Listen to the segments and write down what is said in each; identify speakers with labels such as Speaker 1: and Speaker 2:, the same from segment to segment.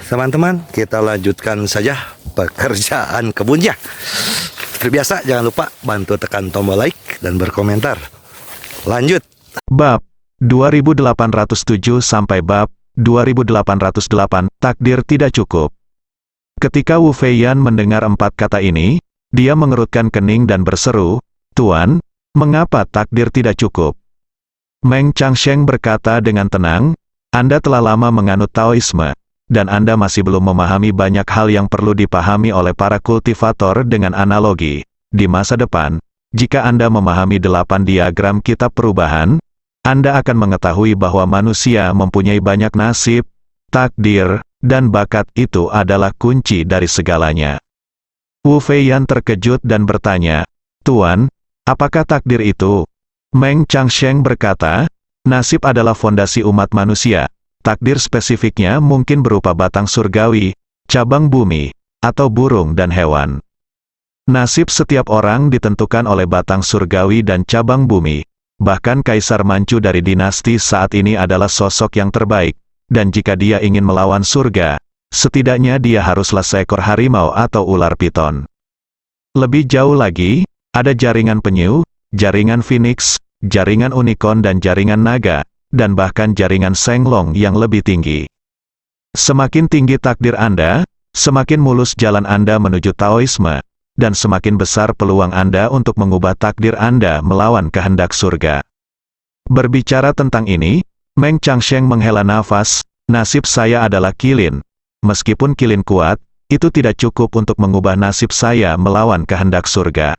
Speaker 1: teman-teman, kita lanjutkan saja pekerjaan kebunnya. Seperti biasa, jangan lupa bantu tekan tombol like dan berkomentar. Lanjut.
Speaker 2: Bab 2807 sampai bab 2808, takdir tidak cukup. Ketika Wu Feiyan mendengar 4 kata ini, dia mengerutkan kening dan berseru, "Tuan, mengapa takdir tidak cukup?" Meng Changsheng berkata dengan tenang, "Anda telah lama menganut Taoisme, dan Anda masih belum memahami banyak hal yang perlu dipahami oleh para kultivator dengan analogi. Di masa depan, jika Anda memahami 8 diagram kitab perubahan, Anda akan mengetahui bahwa manusia mempunyai banyak nasib, takdir, dan bakat. Itu adalah kunci dari segalanya." Wu Feiyan terkejut dan bertanya, "Tuan, apakah takdir itu?" Meng Changsheng berkata, "Nasib adalah fondasi umat manusia. Takdir spesifiknya mungkin berupa batang surgawi, cabang bumi, atau burung dan hewan. Nasib setiap orang ditentukan oleh batang surgawi dan cabang bumi. Bahkan Kaisar Manchu dari dinasti saat ini adalah sosok yang terbaik, dan jika dia ingin melawan surga, setidaknya dia haruslah seekor harimau atau ular piton. Lebih jauh lagi, ada jaringan penyu, jaringan phoenix, jaringan unicorn dan jaringan naga, dan bahkan jaringan senglong yang lebih tinggi. Semakin tinggi takdir Anda, semakin mulus jalan Anda menuju Taoisme, dan semakin besar peluang Anda untuk mengubah takdir Anda melawan kehendak surga." Berbicara tentang ini, Meng Changsheng menghela nafas, "Nasib saya adalah kilin. Meskipun kilin kuat, itu tidak cukup untuk mengubah nasib saya melawan kehendak surga."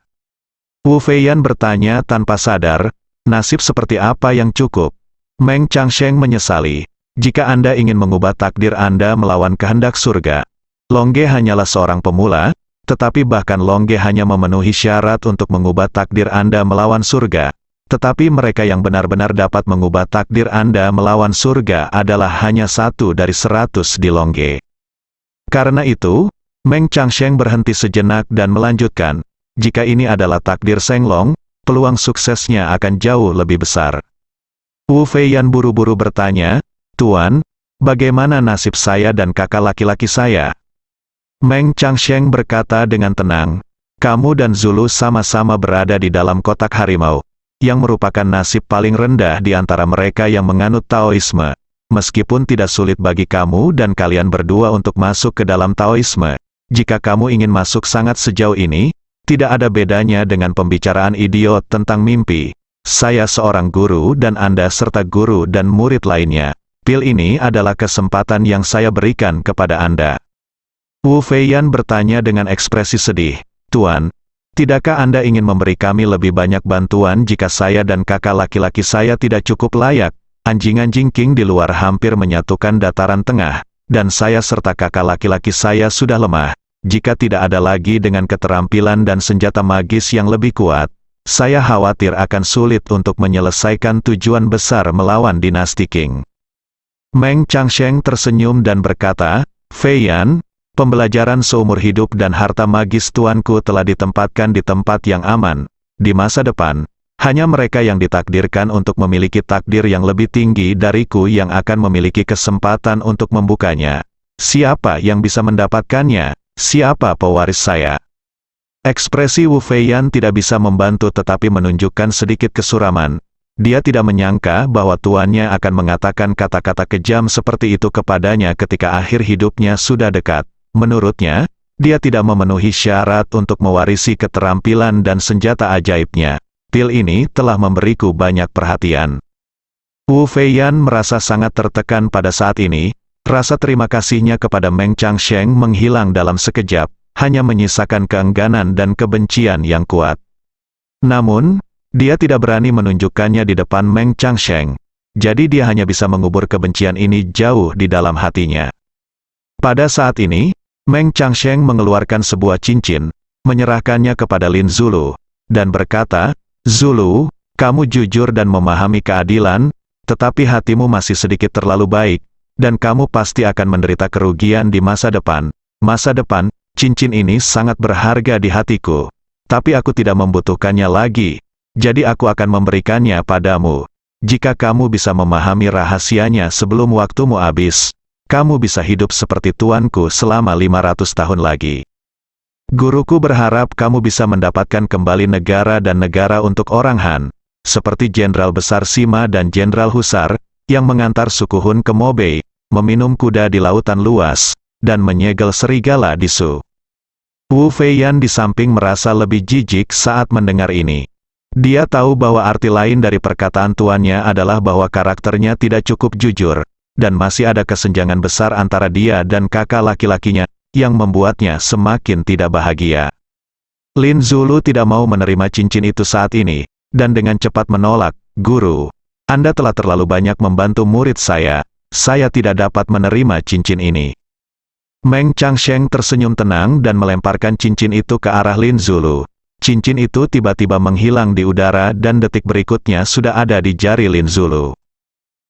Speaker 2: Wu Feiyan bertanya tanpa sadar, "Nasib seperti apa yang cukup?" Meng Changsheng menyesali, "Jika Anda ingin mengubah takdir Anda melawan kehendak surga, Longge hanyalah seorang pemula, tetapi bahkan Longge hanya memenuhi syarat untuk mengubah takdir Anda melawan surga. Tetapi mereka yang benar-benar dapat mengubah takdir Anda melawan surga adalah hanya 1 dari 100 di Longge." Karena itu, Meng Changsheng berhenti sejenak dan melanjutkan, "Jika ini adalah takdir Senglong, peluang suksesnya akan jauh lebih besar." Wu Feiyan buru-buru bertanya, "Tuan, bagaimana nasib saya dan kakak laki-laki saya?" Meng Changsheng berkata dengan tenang, "Kamu dan Zulu sama-sama berada di dalam kotak harimau, yang merupakan nasib paling rendah di antara mereka yang menganut Taoisme. Meskipun tidak sulit bagi kamu dan kalian berdua untuk masuk ke dalam Taoisme, jika kamu ingin masuk sangat sejauh ini, tidak ada bedanya dengan pembicaraan idiot tentang mimpi. Saya seorang guru dan Anda serta guru dan murid lainnya. Pil ini adalah kesempatan yang saya berikan kepada Anda." Wu Feiyan bertanya dengan ekspresi sedih, "Tuan, tidakkah Anda ingin memberi kami lebih banyak bantuan jika saya dan kakak laki-laki saya tidak cukup layak? Anjing-anjing King di luar hampir menyatukan dataran tengah, dan saya serta kakak laki-laki saya sudah lemah. Jika tidak ada lagi dengan keterampilan dan senjata magis yang lebih kuat, saya khawatir akan sulit untuk menyelesaikan tujuan besar melawan dinasti Qing." Meng Changsheng tersenyum dan berkata, "Feiyan, pembelajaran seumur hidup dan harta magis tuanku telah ditempatkan di tempat yang aman. Di masa depan, hanya mereka yang ditakdirkan untuk memiliki takdir yang lebih tinggi dariku yang akan memiliki kesempatan untuk membukanya. Siapa yang bisa mendapatkannya? Siapa pewaris saya?" Ekspresi Wu Feiyan tidak bisa membantu tetapi menunjukkan sedikit kesuraman. Dia tidak menyangka bahwa tuannya akan mengatakan kata-kata kejam seperti itu kepadanya ketika akhir hidupnya sudah dekat. Menurutnya, dia tidak memenuhi syarat untuk mewarisi keterampilan dan senjata ajaibnya. Pil ini telah memberiku banyak perhatian. Wu Feiyan merasa sangat tertekan pada saat ini. Rasa terima kasihnya kepada Meng Changsheng menghilang dalam sekejap, hanya menyisakan keengganan dan kebencian yang kuat. Namun, dia tidak berani menunjukkannya di depan Meng Changsheng. Jadi dia hanya bisa mengubur kebencian ini jauh di dalam hatinya. Pada saat ini, Meng Changsheng mengeluarkan sebuah cincin, menyerahkannya kepada Lin Zulu, dan berkata, "Zulu, kamu jujur dan memahami keadilan, tetapi hatimu masih sedikit terlalu baik, dan kamu pasti akan menderita kerugian di masa depan. Masa depan, cincin ini sangat berharga di hatiku. Tapi aku tidak membutuhkannya lagi, jadi aku akan memberikannya padamu. Jika kamu bisa memahami rahasianya sebelum waktumu habis, kamu bisa hidup seperti tuanku selama 500 tahun lagi. Guruku berharap kamu bisa mendapatkan kembali negara dan negara untuk orang Han, seperti Jenderal Besar Sima dan Jenderal Husar, yang mengantar suku Hun ke Mobei, meminum kuda di lautan luas, dan menyegel serigala di Su. Wu Feiyan di samping merasa lebih jijik saat mendengar ini. Dia tahu bahwa arti lain dari perkataan tuannya adalah bahwa karakternya tidak cukup jujur, dan masih ada kesenjangan besar antara dia dan kakak laki-lakinya, yang membuatnya semakin tidak bahagia. Lin Zulu tidak mau menerima cincin itu saat ini, dan dengan cepat menolak, "Guru, Anda telah terlalu banyak membantu murid saya tidak dapat menerima cincin ini." Meng Changsheng tersenyum tenang dan melemparkan cincin itu ke arah Lin Zulu. Cincin itu tiba-tiba menghilang di udara dan detik berikutnya sudah ada di jari Lin Zulu.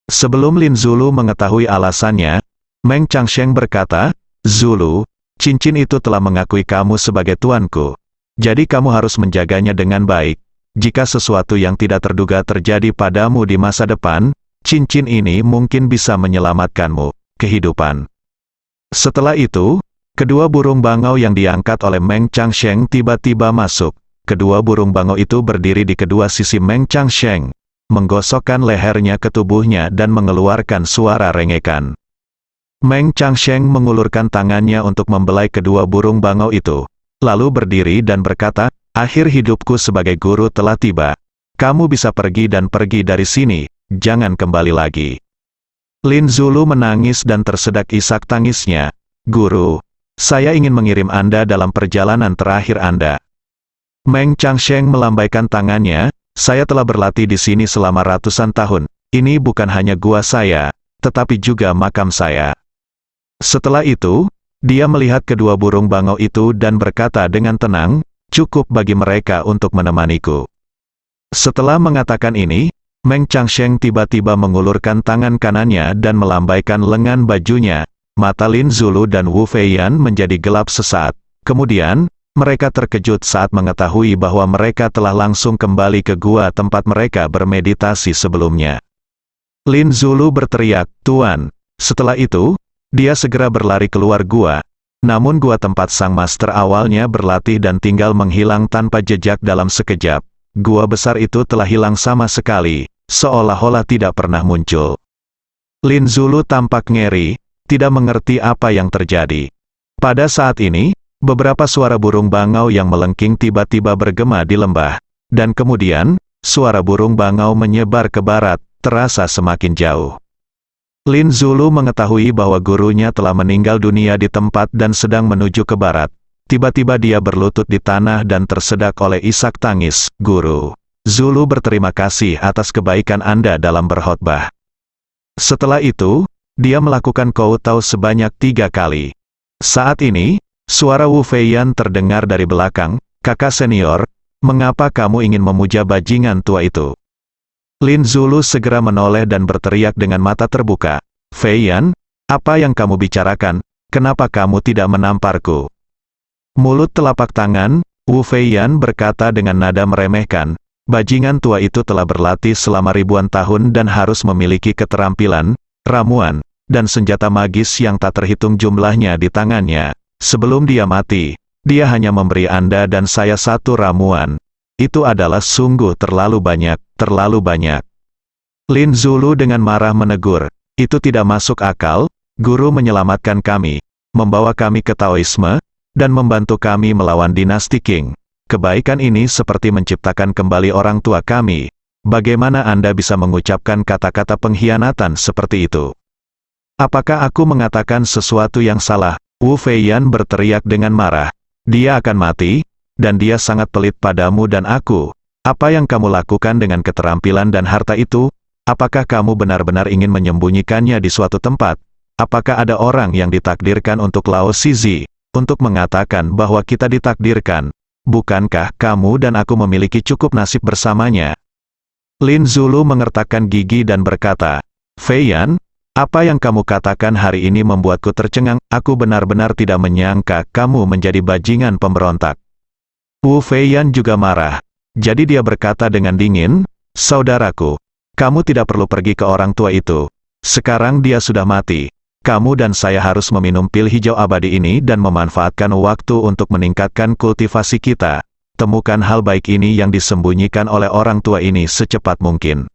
Speaker 2: Sebelum Lin Zulu mengetahui alasannya, Meng Changsheng berkata, "Zulu, cincin itu telah mengakui kamu sebagai tuanku. Jadi kamu harus menjaganya dengan baik. Jika sesuatu yang tidak terduga terjadi padamu di masa depan, cincin ini mungkin bisa menyelamatkanmu, kehidupan." Setelah itu, kedua burung bangau yang diangkat oleh Meng Changsheng tiba-tiba masuk. Kedua burung bangau itu berdiri di kedua sisi Meng Changsheng, menggosokkan lehernya ke tubuhnya dan mengeluarkan suara rengekan. Meng Changsheng mengulurkan tangannya untuk membelai kedua burung bangau itu, lalu berdiri dan berkata, "Akhir hidupku sebagai guru telah tiba. Kamu bisa pergi dan pergi dari sini, jangan kembali lagi." Lin Zulu menangis dan tersedak isak tangisnya. "Guru, saya ingin mengirim Anda dalam perjalanan terakhir Anda." Meng Changsheng melambaikan tangannya, "Saya telah berlatih di sini selama ratusan tahun. Ini bukan hanya gua saya, tetapi juga makam saya." Setelah itu, dia melihat kedua burung bangau itu dan berkata dengan tenang, "Cukup bagi mereka untuk menemaniku." Setelah mengatakan ini, Meng Changsheng tiba-tiba mengulurkan tangan kanannya dan melambaikan lengan bajunya. Mata Lin Zulu dan Wu Feiyan menjadi gelap sesaat. Kemudian, mereka terkejut saat mengetahui bahwa mereka telah langsung kembali ke gua tempat mereka bermeditasi sebelumnya. Lin Zulu berteriak, "Tuan!" Setelah itu, dia segera berlari keluar gua. Namun gua tempat sang master awalnya berlatih dan tinggal menghilang tanpa jejak dalam sekejap. Gua besar itu telah hilang sama sekali, seolah-olah tidak pernah muncul. Lin Zulu tampak ngeri, tidak mengerti apa yang terjadi. Pada saat ini, beberapa suara burung bangau yang melengking tiba-tiba bergema di lembah, dan kemudian, suara burung bangau menyebar ke barat, terasa semakin jauh. Lin Zulu mengetahui bahwa gurunya telah meninggal dunia di tempat dan sedang menuju ke barat. Tiba-tiba dia berlutut di tanah dan tersedak oleh isak tangis, "Guru Zulu berterima kasih atas kebaikan Anda dalam berkhotbah." Setelah itu, dia melakukan kowtow sebanyak 3 kali. Saat ini, suara Wu Feiyan terdengar dari belakang, "Kakak senior, mengapa kamu ingin memuja bajingan tua itu?" Lin Zulu segera menoleh dan berteriak dengan mata terbuka, "Feiyan, apa yang kamu bicarakan? Kenapa kamu tidak menamparku?" Mulut telapak tangan, Wu Feiyan berkata dengan nada meremehkan, "Bajingan tua itu telah berlatih selama ribuan tahun dan harus memiliki keterampilan, ramuan, dan senjata magis yang tak terhitung jumlahnya di tangannya. Sebelum dia mati, dia hanya memberi Anda dan saya 1 ramuan. Itu adalah sungguh terlalu banyak, terlalu banyak." Lin Zulu dengan marah menegur, "Itu tidak masuk akal, guru menyelamatkan kami, membawa kami ke Taoisme, dan membantu kami melawan dinasti Qing. Kebaikan ini seperti menciptakan kembali orang tua kami. Bagaimana Anda bisa mengucapkan kata-kata pengkhianatan seperti itu? Apakah aku mengatakan sesuatu yang salah?" Wu Feiyan berteriak dengan marah, "Dia akan mati, dan dia sangat pelit padamu dan aku. Apa yang kamu lakukan dengan keterampilan dan harta itu? Apakah kamu benar-benar ingin menyembunyikannya di suatu tempat? Apakah ada orang yang ditakdirkan untuk Lao Shizi, untuk mengatakan bahwa kita ditakdirkan? Bukankah kamu dan aku memiliki cukup nasib bersamanya?" Lin Zulu mengertakkan gigi dan berkata, "Feiyan, apa yang kamu katakan hari ini membuatku tercengang. Aku benar-benar tidak menyangka kamu menjadi bajingan pemberontak." Wu Feiyan juga marah. Jadi dia berkata dengan dingin, "Saudaraku, kamu tidak perlu pergi ke orang tua itu. Sekarang dia sudah mati. kamu dan saya harus meminum pil hijau abadi ini dan memanfaatkan waktu untuk meningkatkan kultivasi kita. Temukan hal baik ini yang disembunyikan oleh orang tua ini secepat mungkin.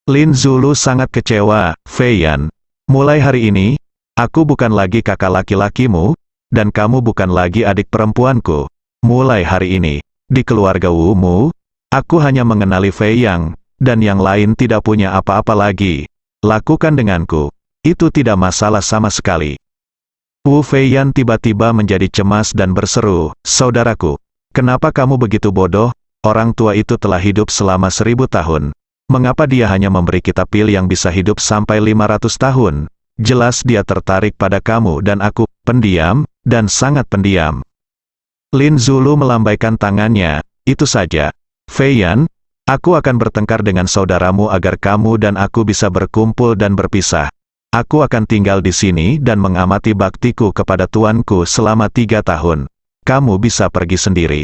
Speaker 2: Lin Zulu sangat kecewa, Fei Yan. Mulai hari ini, aku bukan lagi kakak laki-lakimu, dan kamu bukan lagi adik perempuanku. Mulai hari ini, di keluarga Wu Mu, aku hanya mengenali Fei Yang, dan yang lain tidak punya apa-apa lagi. Lakukan denganku. Itu tidak masalah sama sekali. Wu Fei Yan tiba-tiba menjadi cemas dan berseru, saudaraku, kenapa kamu begitu bodoh? Orang tua itu telah hidup selama 1000 tahun. Mengapa dia hanya memberi kita pil yang bisa hidup sampai 500 tahun? Jelas dia tertarik pada kamu dan aku, pendiam, dan sangat pendiam. Lin Zulu melambaikan tangannya, itu saja. Fei Yan, aku akan bertengkar dengan saudaramu agar kamu dan aku bisa berkumpul dan berpisah. Aku akan tinggal di sini dan mengamati baktiku kepada tuanku selama 3 tahun. Kamu bisa pergi sendiri.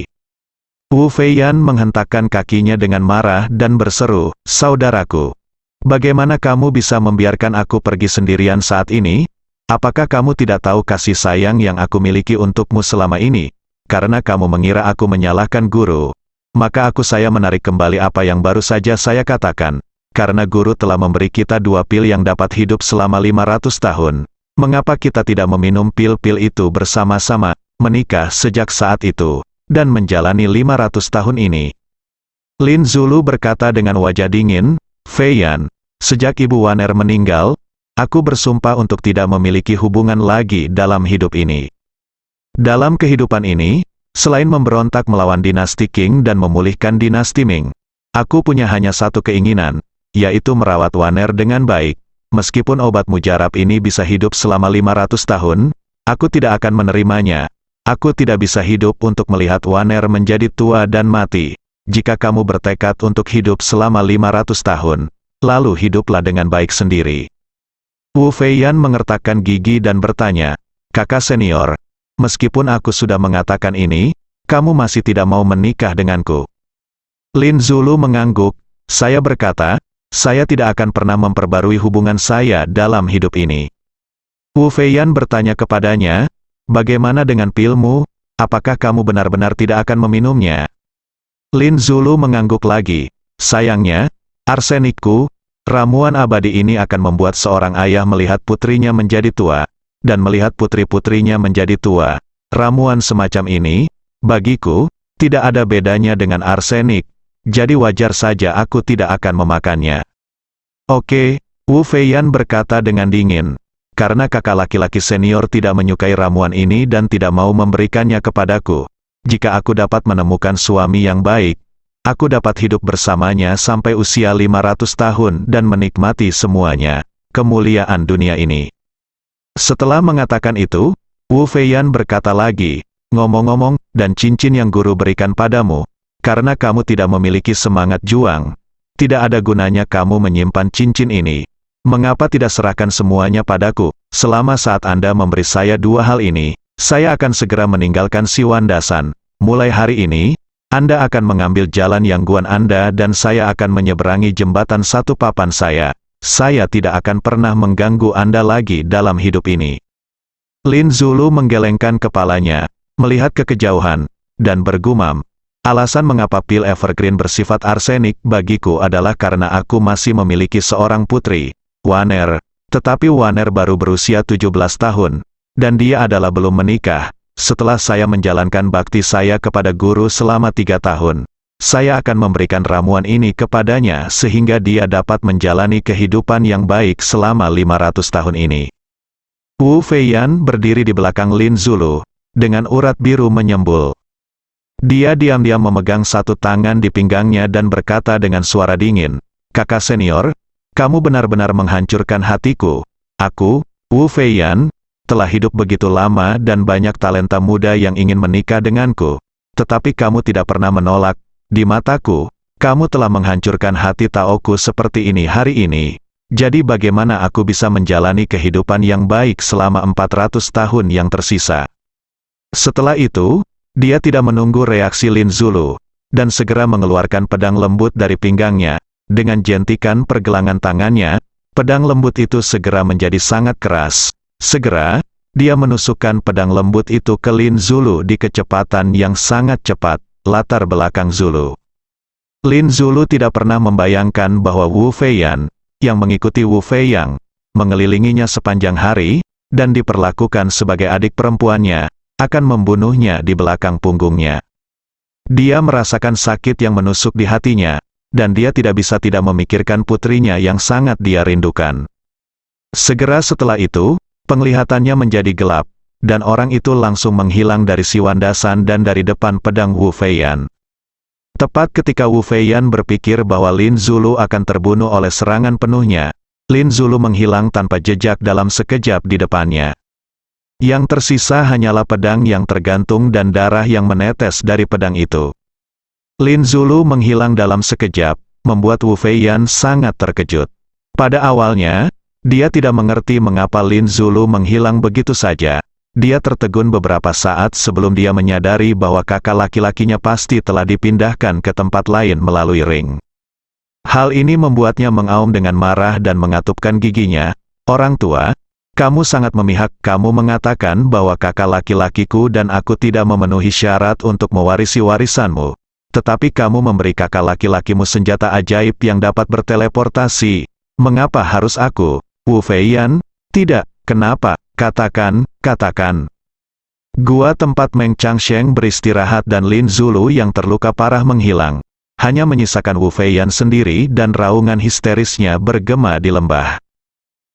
Speaker 2: Wu Fei Yan menghentakkan kakinya dengan marah dan berseru, saudaraku. Bagaimana kamu bisa membiarkan aku pergi sendirian saat ini? Apakah kamu tidak tahu kasih sayang yang aku miliki untukmu selama ini? Karena kamu mengira aku menyalahkan guru. Maka saya menarik kembali apa yang baru saja saya katakan. Karena guru telah memberi kita 2 pil yang dapat hidup selama 500 tahun. Mengapa kita tidak meminum pil-pil itu bersama-sama, menikah sejak saat itu, dan menjalani 500 tahun ini? Lin Zulu berkata dengan wajah dingin, Fei Yan, sejak Ibu Waner meninggal, aku bersumpah untuk tidak memiliki hubungan lagi dalam hidup ini. Dalam kehidupan ini, selain memberontak melawan dinasti Qing dan memulihkan dinasti Ming, aku punya hanya satu keinginan, yaitu merawat Waner dengan baik. Meskipun obat mujarab ini bisa hidup selama 500 tahun, aku tidak akan menerimanya. Aku tidak bisa hidup untuk melihat Waner menjadi tua dan mati. Jika kamu bertekad untuk hidup selama 500 tahun, lalu hiduplah dengan baik sendiri. Wu Fei Yan mengertakkan gigi dan bertanya, kakak senior, meskipun aku sudah mengatakan ini, kamu masih tidak mau menikah denganku. Lin Zulu mengangguk, saya berkata, saya tidak akan pernah memperbarui hubungan saya dalam hidup ini. Wu Fei Yan bertanya kepadanya, bagaimana dengan pilmu? Apakah kamu benar-benar tidak akan meminumnya? Lin Zulu mengangguk lagi. Sayangnya, arsenikku, ramuan abadi ini akan membuat seorang ayah melihat putrinya menjadi tua, dan melihat putri-putrinya menjadi tua. Ramuan semacam ini, bagiku, tidak ada bedanya dengan arsenik, jadi wajar saja aku tidak akan memakannya. Oke, Wu Fei Yan berkata dengan dingin. Karena kakak laki-laki senior tidak menyukai ramuan ini dan tidak mau memberikannya kepadaku. Jika aku dapat menemukan suami yang baik, aku dapat hidup bersamanya sampai usia 500 tahun dan menikmati semuanya, kemuliaan dunia ini. Setelah mengatakan itu, Wu Fei Yan berkata lagi, ngomong-ngomong, dan cincin yang guru berikan padamu, karena kamu tidak memiliki semangat juang, tidak ada gunanya kamu menyimpan cincin ini. Mengapa tidak serahkan semuanya padaku? Selama saat Anda memberi saya 2 hal ini, saya akan segera meninggalkan Siwandasan. Mulai hari ini, Anda akan mengambil jalan Yangguan Anda dan saya akan menyeberangi jembatan satu papan saya. Saya tidak akan pernah mengganggu Anda lagi dalam hidup ini. Lin Zulu menggelengkan kepalanya, melihat ke kejauhan, dan bergumam, alasan mengapa pil evergreen bersifat arsenik bagiku adalah karena aku masih memiliki seorang putri, Waner, tetapi Waner baru berusia 17 tahun, dan dia adalah belum menikah. Setelah saya menjalankan bakti saya kepada guru selama 3 tahun, saya akan memberikan ramuan ini kepadanya sehingga dia dapat menjalani kehidupan yang baik selama 500 tahun ini. Wu Fei Yan berdiri di belakang Lin Zulu, dengan urat biru menyembul. Dia diam-diam memegang satu tangan di pinggangnya dan berkata dengan suara dingin, kakak senior, kamu benar-benar menghancurkan hatiku. Aku, Wu Fei Yan, telah hidup begitu lama dan banyak talenta muda yang ingin menikah denganku. Tetapi kamu tidak pernah menolak. Di mataku, kamu telah menghancurkan hati Taoku seperti ini hari ini. Jadi bagaimana aku bisa menjalani kehidupan yang baik selama 400 tahun yang tersisa? Setelah itu, dia tidak menunggu reaksi Lin Zulu, dan segera mengeluarkan pedang lembut dari pinggangnya. Dengan jentikan pergelangan tangannya, pedang lembut itu segera menjadi sangat keras. Segera, dia menusukkan pedang lembut itu ke Lin Zulu di kecepatan yang sangat cepat, latar belakang Zulu. Lin Zulu tidak pernah membayangkan bahwa Wu Feiyan, yang mengikuti Wu Feiyang, mengelilinginya sepanjang hari, dan diperlakukan sebagai adik perempuannya, akan membunuhnya di belakang punggungnya. Dia merasakan sakit yang menusuk di hatinya, dan dia tidak bisa tidak memikirkan putrinya yang sangat dia rindukan. Segera setelah itu, penglihatannya menjadi gelap, dan orang itu langsung menghilang dari Siwandasan dan dari depan pedang Wu Feiyan. Tepat ketika Wu Feiyan berpikir bahwa Lin Zulu akan terbunuh oleh serangan penuhnya, Lin Zulu menghilang tanpa jejak dalam sekejap di depannya. Yang tersisa hanyalah pedang yang tergantung dan darah yang menetes dari pedang itu. Lin Zulu menghilang dalam sekejap, membuat Wu Feiyan sangat terkejut. Pada awalnya, dia tidak mengerti mengapa Lin Zulu menghilang begitu saja. Dia tertegun beberapa saat sebelum dia menyadari bahwa kakak laki-lakinya pasti telah dipindahkan ke tempat lain melalui ring. Hal ini membuatnya mengaum dengan marah dan mengatupkan giginya. "Orang tua, kamu sangat memihak. Kamu mengatakan bahwa kakak laki-lakiku dan aku tidak memenuhi syarat untuk mewarisi warisanmu. Tetapi kamu memberi kakak laki-lakimu senjata ajaib yang dapat berteleportasi. Mengapa harus aku?" Wu Feiyan, "Tidak, kenapa? Katakan, katakan." Gua tempat Meng Changsheng beristirahat dan Lin Zulu yang terluka parah menghilang. Hanya menyisakan Wu Feiyan sendiri dan raungan histerisnya bergema di lembah.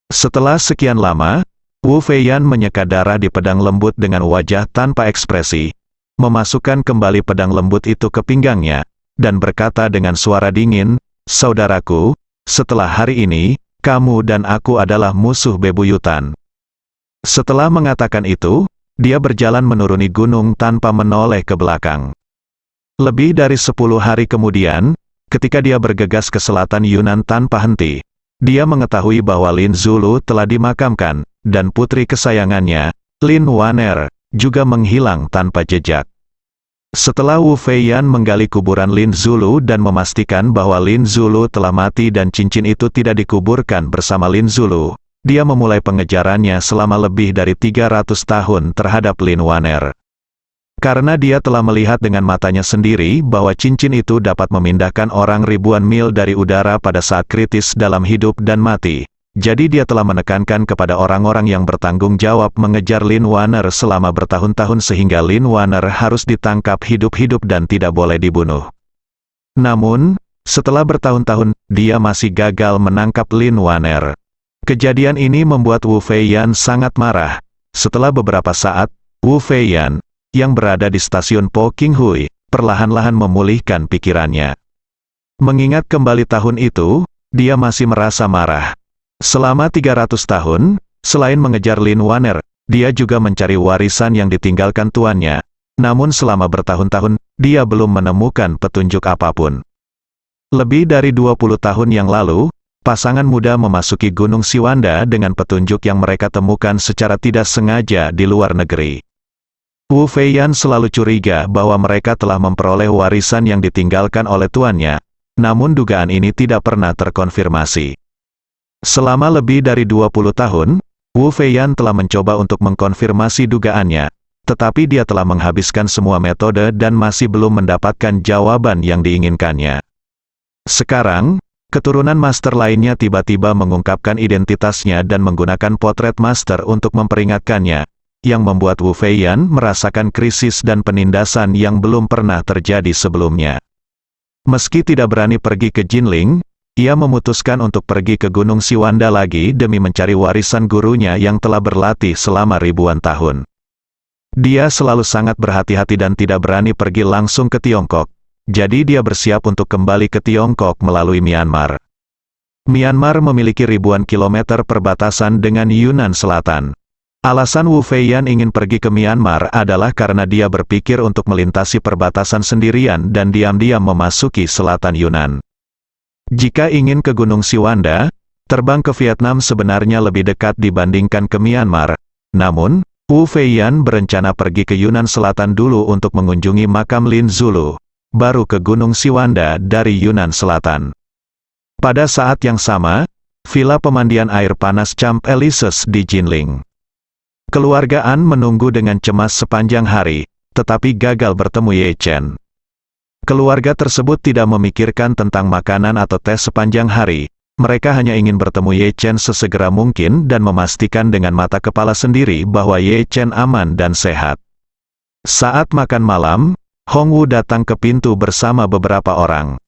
Speaker 2: Setelah sekian lama, Wu Feiyan menyeka darah di pedang lembut dengan wajah tanpa ekspresi, memasukkan kembali pedang lembut itu ke pinggangnya, dan berkata dengan suara dingin, "Saudaraku, setelah hari ini, kamu dan aku adalah musuh bebuyutan." Setelah mengatakan itu, dia berjalan menuruni gunung tanpa menoleh ke belakang. Lebih dari 10 hari kemudian, ketika dia bergegas ke selatan Yunnan tanpa henti, dia mengetahui bahwa Lin Zulu telah dimakamkan, dan putri kesayangannya, Lin Waner, juga menghilang tanpa jejak. Setelah Wu Feiyan menggali kuburan Lin Zulu dan memastikan bahwa Lin Zulu telah mati dan cincin itu tidak dikuburkan bersama Lin Zulu, dia memulai pengejarannya selama lebih dari 300 tahun terhadap Lin Waner. Karena dia telah melihat dengan matanya sendiri bahwa cincin itu dapat memindahkan orang ribuan mil dari udara pada saat kritis dalam hidup dan mati. Jadi dia telah menekankan kepada orang-orang yang bertanggung jawab mengejar Lin Waner selama bertahun-tahun sehingga Lin Waner harus ditangkap hidup-hidup dan tidak boleh dibunuh. Namun, setelah bertahun-tahun, dia masih gagal menangkap Lin Waner. Kejadian ini membuat Wu Feiyan sangat marah. Setelah beberapa saat, Wu Feiyan, yang berada di stasiun Po Qinghui, perlahan-lahan memulihkan pikirannya. Mengingat kembali tahun itu, dia masih merasa marah. Selama 300 tahun, selain mengejar Lin Waner, dia juga mencari warisan yang ditinggalkan tuannya. Namun selama bertahun-tahun, dia belum menemukan petunjuk apapun. Lebih dari 20 tahun yang lalu, pasangan muda memasuki Gunung Siwanda dengan petunjuk yang mereka temukan secara tidak sengaja di luar negeri. Wu Feiyan selalu curiga bahwa mereka telah memperoleh warisan yang ditinggalkan oleh tuannya, namun dugaan ini tidak pernah terkonfirmasi. Selama lebih dari 20 tahun, Wu Feiyan telah mencoba untuk mengkonfirmasi dugaannya, tetapi dia telah menghabiskan semua metode dan masih belum mendapatkan jawaban yang diinginkannya. Sekarang, keturunan master lainnya tiba-tiba mengungkapkan identitasnya dan menggunakan potret master untuk memperingatkannya, yang membuat Wu Feiyan merasakan krisis dan penindasan yang belum pernah terjadi sebelumnya. Meski tidak berani pergi ke Jinling, ia memutuskan untuk pergi ke Gunung Siwanda lagi demi mencari warisan gurunya yang telah berlatih selama ribuan tahun. Dia selalu sangat berhati-hati dan tidak berani pergi langsung ke Tiongkok, jadi dia bersiap untuk kembali ke Tiongkok melalui Myanmar. Myanmar memiliki ribuan kilometer perbatasan dengan Yunnan Selatan. Alasan Wu Feiyan ingin pergi ke Myanmar adalah karena dia berpikir untuk melintasi perbatasan sendirian dan diam-diam memasuki selatan Yunnan. Jika ingin ke Gunung Siwanda, terbang ke Vietnam sebenarnya lebih dekat dibandingkan ke Myanmar. Namun, Wu Feiyan berencana pergi ke Yunnan Selatan dulu untuk mengunjungi makam Lin Zulu, baru ke Gunung Siwanda dari Yunnan Selatan. Pada saat yang sama, villa pemandian air panas Camp Elises di Jinling. Keluarga An menunggu dengan cemas sepanjang hari, tetapi gagal bertemu Ye Chen. Keluarga tersebut tidak memikirkan tentang makanan atau tes sepanjang hari. Mereka hanya ingin bertemu Ye Chen sesegera mungkin dan memastikan dengan mata kepala sendiri bahwa Ye Chen aman dan sehat. Saat makan malam, Hongwu datang ke pintu bersama beberapa orang.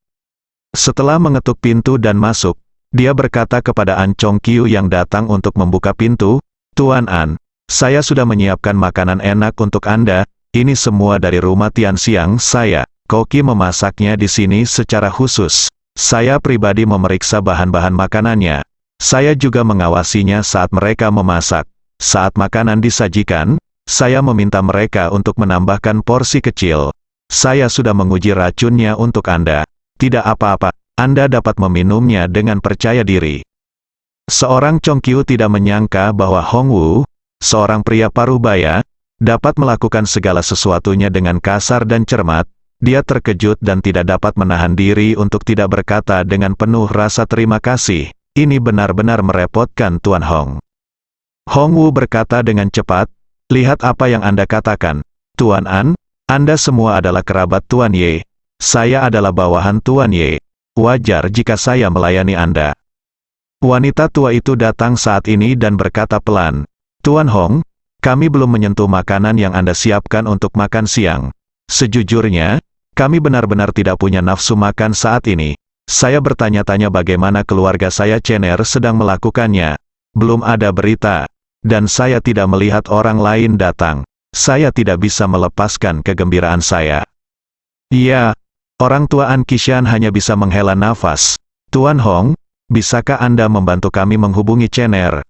Speaker 2: Setelah mengetuk pintu dan masuk, dia berkata kepada An Chongqiu yang datang untuk membuka pintu, "Tuan An, saya sudah menyiapkan makanan enak untuk Anda, ini semua dari rumah Tianxiang saya. Koki memasaknya di sini secara khusus. Saya pribadi memeriksa bahan-bahan makanannya. Saya juga mengawasinya saat mereka memasak. Saat makanan disajikan, saya meminta mereka untuk menambahkan porsi kecil. Saya sudah menguji racunnya untuk Anda. Tidak apa-apa, Anda dapat meminumnya dengan percaya diri." Seorang Chongqiu tidak menyangka bahwa Hongwu, seorang pria parubaya, dapat melakukan segala sesuatunya dengan kasar dan cermat. Dia terkejut dan tidak dapat menahan diri untuk tidak berkata dengan penuh rasa terima kasih, "Ini benar-benar merepotkan Tuan Hong." Hongwu berkata dengan cepat, "Lihat apa yang Anda katakan. Tuan An, Anda semua adalah kerabat Tuan Ye. Saya adalah bawahan Tuan Ye. Wajar jika saya melayani Anda." Wanita tua itu datang saat ini dan berkata pelan, "Tuan Hong, kami belum menyentuh makanan yang Anda siapkan untuk makan siang. Sejujurnya, kami benar-benar tidak punya nafsu makan saat ini. Saya bertanya-tanya bagaimana keluarga saya Chener sedang melakukannya. Belum ada berita, dan saya tidak melihat orang lain datang. Saya tidak bisa melepaskan kegembiraan saya." "Iya," orang tua An Qishan hanya bisa menghela nafas. "Tuan Hong, bisakah Anda membantu kami menghubungi Chener?"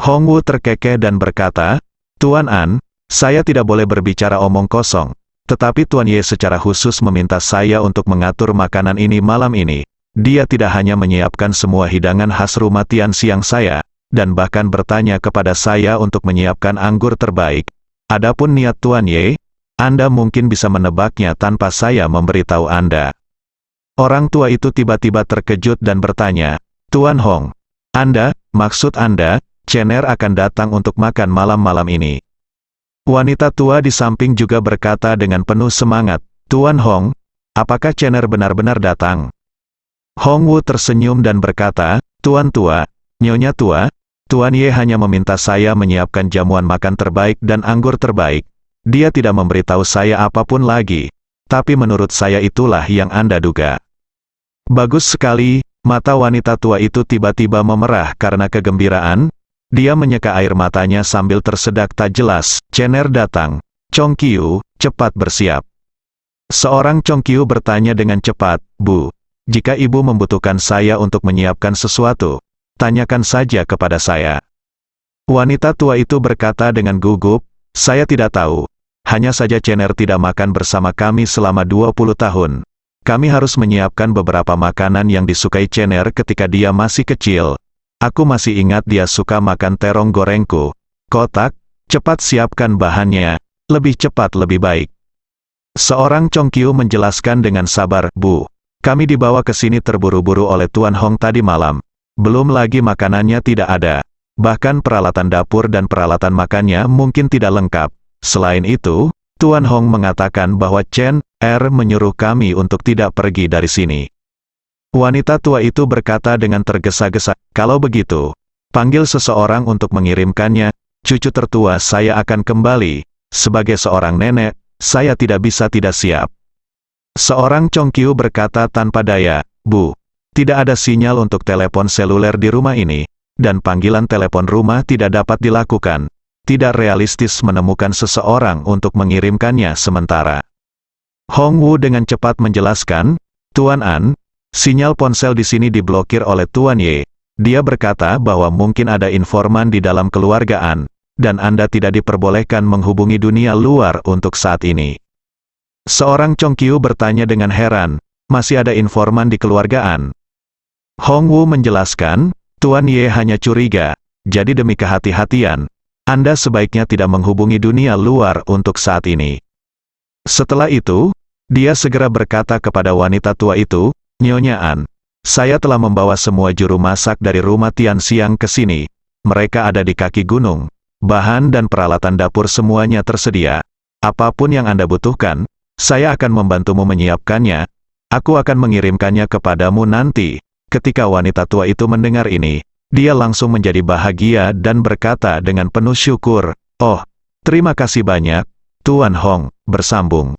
Speaker 2: Hongwu terkekeh dan berkata, "Tuan An, saya tidak boleh berbicara omong kosong. Tetapi Tuan Ye secara khusus meminta saya untuk mengatur makanan ini malam ini. Dia tidak hanya menyiapkan semua hidangan khas rumah Tianxiang saya, dan bahkan bertanya kepada saya untuk menyiapkan anggur terbaik. Adapun niat Tuan Ye, Anda mungkin bisa menebaknya tanpa saya memberitahu Anda." Orang tua itu tiba-tiba terkejut dan bertanya, "Tuan Hong, maksud Anda, Chener akan datang untuk makan malam-malam ini?" Wanita tua di samping juga berkata dengan penuh semangat, "Tuan Hong, apakah Chener benar-benar datang?" Hongwu tersenyum dan berkata, "Tuan tua, Nyonya tua, Tuan Ye hanya meminta saya menyiapkan jamuan makan terbaik dan anggur terbaik. Dia tidak memberitahu saya apapun lagi. Tapi menurut saya itulah yang Anda duga." Bagus sekali, mata wanita tua itu tiba-tiba memerah karena kegembiraan. Dia menyeka air matanya sambil tersedak tak jelas. "Chener datang. Chongqiu, cepat bersiap." Seorang Chongqiu bertanya dengan cepat, "Bu, jika ibu membutuhkan saya untuk menyiapkan sesuatu, tanyakan saja kepada saya." Wanita tua itu berkata dengan gugup, "Saya tidak tahu. Hanya saja Chener tidak makan bersama kami selama 20 tahun. Kami harus menyiapkan beberapa makanan yang disukai Chener ketika dia masih kecil. Aku masih ingat dia suka makan terong gorengku. Kotak, cepat siapkan bahannya. Lebih cepat lebih baik." Seorang Chongqiu menjelaskan dengan sabar, "Bu, kami dibawa ke sini terburu-buru oleh Tuan Hong tadi malam. Belum lagi makanannya tidak ada. Bahkan peralatan dapur dan peralatan makannya mungkin tidak lengkap. Selain itu, Tuan Hong mengatakan bahwa Chen Er menyuruh kami untuk tidak pergi dari sini." Wanita tua itu berkata dengan tergesa-gesa, "Kalau begitu, panggil seseorang untuk mengirimkannya. Cucu tertua saya akan kembali. Sebagai seorang nenek, saya tidak bisa tidak siap." Seorang Chongqiu berkata tanpa daya, "Bu, tidak ada sinyal untuk telepon seluler di rumah ini, dan panggilan telepon rumah tidak dapat dilakukan. Tidak realistis menemukan seseorang untuk mengirimkannya sementara." Hongwu dengan cepat menjelaskan, "Tuan An, sinyal ponsel di sini diblokir oleh Tuan Ye. Dia berkata bahwa mungkin ada informan di dalam keluargaan, dan Anda tidak diperbolehkan menghubungi dunia luar untuk saat ini." Seorang Chongqiu bertanya dengan heran, "Masih ada informan di keluargaan?" Hongwu menjelaskan, "Tuan Ye hanya curiga, jadi demi kehati-hatian, Anda sebaiknya tidak menghubungi dunia luar untuk saat ini." Setelah itu, dia segera berkata kepada wanita tua itu, "Nyonya An, saya telah membawa semua juru masak dari rumah Tianxiang ke sini. Mereka ada di kaki gunung. bahan dan peralatan dapur semuanya tersedia. Apapun yang Anda butuhkan, saya akan membantumu menyiapkannya. Aku akan mengirimkannya kepadamu nanti." Ketika wanita tua itu mendengar ini, dia langsung menjadi bahagia dan berkata dengan penuh syukur, "Oh, terima kasih banyak, Tuan Hong." Bersambung.